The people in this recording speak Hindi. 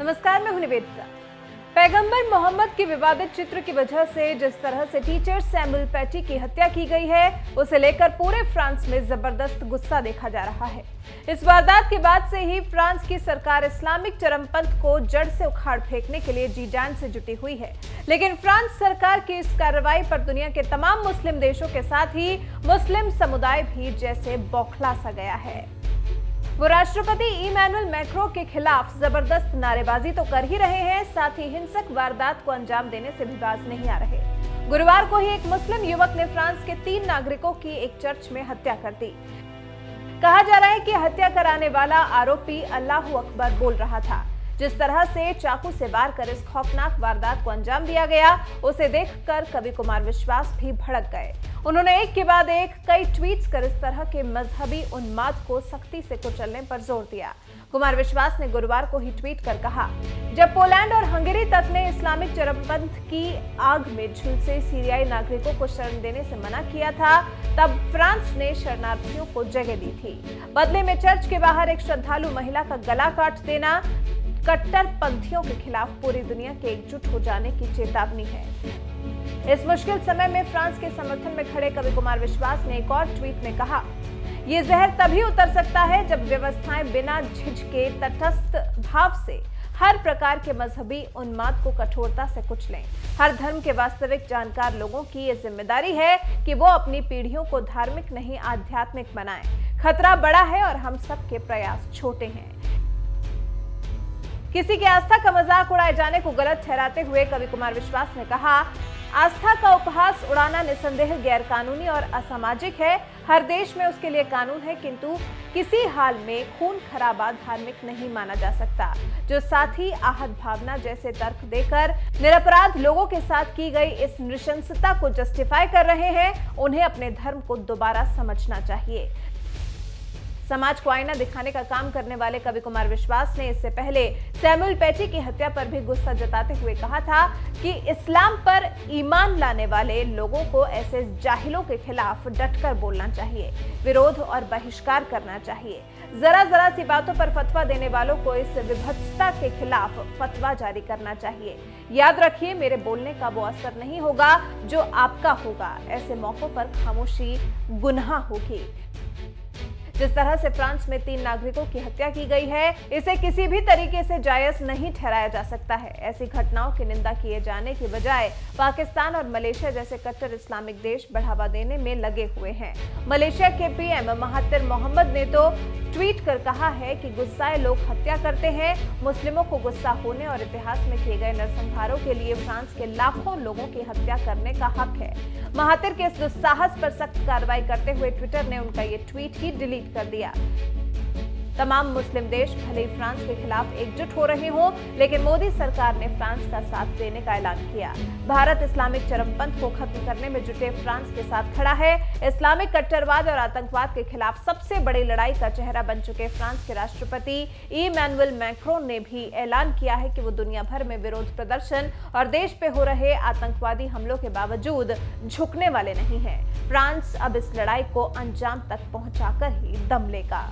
नमस्कार, मैं हूं निवेदिता। पैगंबर मोहम्मद के विवादित चित्र की वजह से जिस तरह से टीचर सैमुअल पैटी की हत्या की गई है, उसे लेकर पूरे फ्रांस में जबरदस्त गुस्सा देखा जा रहा है। इस वारदात के बाद से ही फ्रांस की सरकार इस्लामिक चरमपंथ को जड़ से उखाड़ फेंकने के लिए जी जान से जुटी हुई है। लेकिन फ्रांस सरकार की इस कार्रवाई पर दुनिया के तमाम मुस्लिम देशों के साथ ही मुस्लिम समुदाय भी जैसे बौखला सा गया है। वो राष्ट्रपति इमैनुअल मैक्रों के खिलाफ जबरदस्त नारेबाजी तो कर ही रहे हैं, साथ ही हिंसक वारदात को अंजाम देने से भी बाज नहीं आ रहे। गुरुवार को ही एक मुस्लिम युवक ने फ्रांस के 3 नागरिकों की एक चर्च में हत्या कर दी। कहा जा रहा है कि हत्या कराने वाला आरोपी अल्लाहू अकबर बोल रहा था। जिस तरह से चाकू से वार कर इस खौफनाक वारदात को अंजाम दिया गया, उसे देखकर कवि कुमार विश्वास भी भड़क गए। उन्होंने एक के बाद एक कई ट्वीट्स कर इस तरह के मजहबी उन्माद को सख्ती से कुचलने पर जोर दिया। कुमार विश्वास ने गुरुवार को ही ट्वीट कर कहा, जब पोलैंड और हंगरी तक ने इस्लामिक चरमपंथ की आग में झुलसे सीरियाई नागरिकों को शरण देने से मना किया था, तब फ्रांस ने शरणार्थियों को जगह दी थी। बदले में चर्च के बाहर एक श्रद्धालु महिला का गला काट देना कट्टरपंथियों के खिलाफ पूरी दुनिया के एकजुट हो जाने की चेतावनी है। इस मुश्किल समय में फ्रांस के समर्थन में खड़े कवि कुमार विश्वास ने एक और ट्वीट में कहा, ये जहर तभी उतर सकता है जब व्यवस्थाएं बिना झिझके तटस्थ भाव से हर प्रकार के मजहबी उन्माद को कठोरता से कुचलें। हर धर्म के वास्तविक जानकार लोगों की ये जिम्मेदारी है कि वो अपनी पीढ़ियों को धार्मिक नहीं आध्यात्मिक बनाएं। खतरा बड़ा है और हम सबके प्रयास छोटे हैं। किसी की आस्था का मजाक उड़ाए जाने को गलत ठहराते हुए कवि कुमार विश्वास ने कहा, आस्था का उपहास उड़ाना निसंदेह गैरकानूनी और असामाजिक है। हर देश में उसके लिए कानून है, किंतु किसी हाल में खून खराबा धार्मिक नहीं माना जा सकता। जो साथी आहत भावना जैसे तर्क देकर निरपराध लोगों के साथ की गई इस नृशंसता को जस्टिफाई कर रहे हैं, उन्हें अपने धर्म को दोबारा समझना चाहिए। समाज को आईना दिखाने का काम करने वाले कवि कुमार विश्वास ने इससे पहले सैमुअल पैटी की हत्या पर भी गुस्सा जताते हुए कहा था कि इस्लाम पर ईमान लाने वाले लोगों को ऐसे जाहिलों के खिलाफ डटकर बोलना चाहिए, विरोध और बहिष्कार करना चाहिए। जरा सी बातों पर फतवा देने वालों को इस विभत्सता के खिलाफ फतवा जारी करना चाहिए। याद रखिए, मेरे बोलने का वो असर नहीं होगा जो आपका होगा। ऐसे मौकों पर खामोशी गुनाह होगी। जिस तरह से फ्रांस में 3 नागरिकों की हत्या की गई है, इसे किसी भी तरीके से जायज नहीं ठहराया जा सकता है। ऐसी घटनाओं की निंदा किए जाने की बजाय पाकिस्तान और मलेशिया जैसे कट्टर इस्लामिक देश बढ़ावा देने में लगे हुए हैं। मलेशिया के पीएम महातिर मोहम्मद ने तो ट्वीट कर कहा है कि गुस्साए लोग हत्या करते हैं। मुस्लिमों को गुस्सा होने और इतिहास में किए गए नरसंहारों के लिए फ्रांस के लाखों लोगों की हत्या करने का हक है। महातिर के इस दुस्साहस पर सख्त कार्रवाई करते हुए ट्विटर ने उनका ये ट्वीट ही डिलीट कर दिया। तमाम मुस्लिम देश भले ही फ्रांस के खिलाफ एकजुट हो रहे हों, लेकिन मोदी सरकार ने फ्रांस का साथ देने का ऐलान किया। भारत इस्लामिक चरमपंथ को खत्म करने में जुटे फ्रांस के साथ खड़ा है। इस्लामिक कट्टरवाद और आतंकवाद के खिलाफ सबसे बड़ी लड़ाई का चेहरा बन चुके फ्रांस के राष्ट्रपति इमैनुअल मैक्रों ने भी ऐलान किया है कि वो दुनिया भर में विरोध प्रदर्शन और देश पे हो रहे आतंकवादी हमलों के बावजूद झुकने वाले नहीं है। फ्रांस अब इस लड़ाई को अंजाम तक पहुंचाकर ही दम लेगा।